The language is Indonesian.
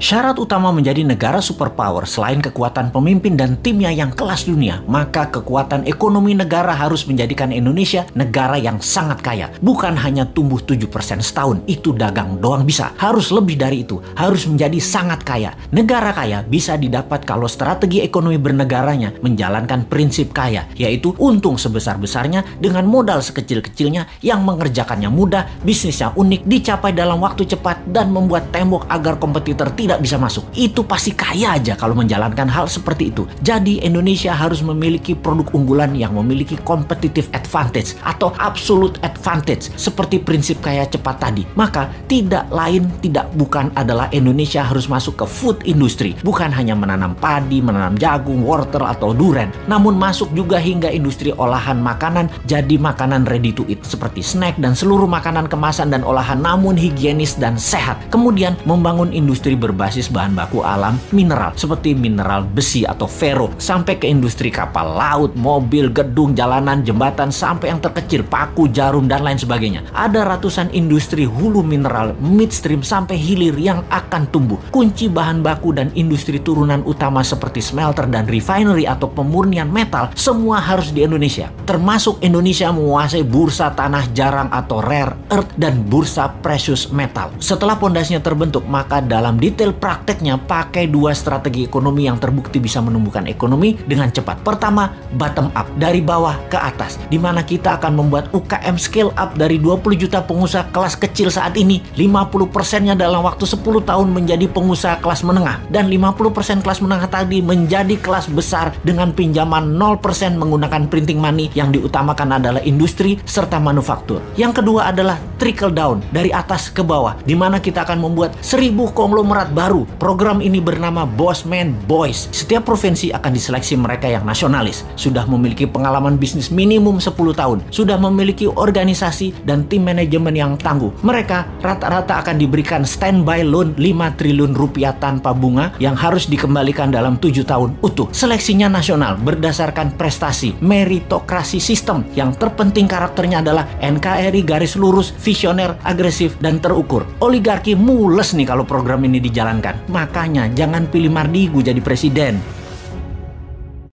Syarat utama menjadi negara superpower selain kekuatan pemimpin dan timnya yang kelas dunia, maka kekuatan ekonomi negara harus menjadikan Indonesia negara yang sangat kaya. Bukan hanya tumbuh 7% setahun, itu dagang doang bisa. Harus lebih dari itu, harus menjadi sangat kaya. Negara kaya bisa didapat kalau strategi ekonomi bernegaranya menjalankan prinsip kaya, yaitu untung sebesar-besarnya dengan modal sekecil-kecilnya yang mengerjakannya mudah, bisnisnya unik, dicapai dalam waktu cepat, dan membuat tembok agar kompetitor tidak bisa masuk. Itu pasti kaya aja kalau menjalankan hal seperti itu. Jadi Indonesia harus memiliki produk unggulan yang memiliki competitive advantage atau absolute advantage seperti prinsip kaya cepat tadi. Maka tidak lain tidak bukan adalah Indonesia harus masuk ke food industry. Bukan hanya menanam padi, menanam jagung, wortel atau duren, namun masuk juga hingga industri olahan makanan jadi makanan ready to eat seperti snack dan seluruh makanan kemasan dan olahan namun higienis dan sehat. Kemudian membangun industri berbasis bahan baku alam mineral seperti mineral besi atau ferro sampai ke industri kapal laut, mobil, gedung, jalanan, jembatan sampai yang terkecil paku, jarum dan lain sebagainya. Ada ratusan industri hulu mineral, midstream sampai hilir yang akan tumbuh. Kunci bahan baku dan industri turunan utama seperti smelter dan refinery atau pemurnian metal semua harus di Indonesia. Termasuk Indonesia menguasai bursa tanah jarang atau rare earth dan bursa precious metal. Setelah pondasinya terbentuk, maka dalam detail prakteknya pakai dua strategi ekonomi yang terbukti bisa menumbuhkan ekonomi dengan cepat. Pertama, bottom up, dari bawah ke atas, di mana kita akan membuat UKM scale up dari 20 juta pengusaha kelas kecil saat ini, 50%-nya dalam waktu 10 tahun menjadi pengusaha kelas menengah, dan 50% kelas menengah tadi menjadi kelas besar dengan pinjaman 0% menggunakan printing money. Yang diutamakan adalah industri serta manufaktur. Yang kedua adalah trickle down, dari atas ke bawah, di mana kita akan membuat 1000 konglomerat baru. Program ini bernama Bossman Boys. Setiap provinsi akan diseleksi mereka yang nasionalis, sudah memiliki pengalaman bisnis minimum 10 tahun, sudah memiliki organisasi dan tim manajemen yang tangguh. Mereka rata-rata akan diberikan standby loan 5 triliun rupiah tanpa bunga yang harus dikembalikan dalam 7 tahun utuh. Seleksinya nasional berdasarkan prestasi, meritokrasi sistem. Yang terpenting karakternya adalah NKRI garis lurus, visioner, agresif, dan terukur. Oligarki mules nih kalau program ini dijalankan. Makanya jangan pilih Mardigu jadi presiden.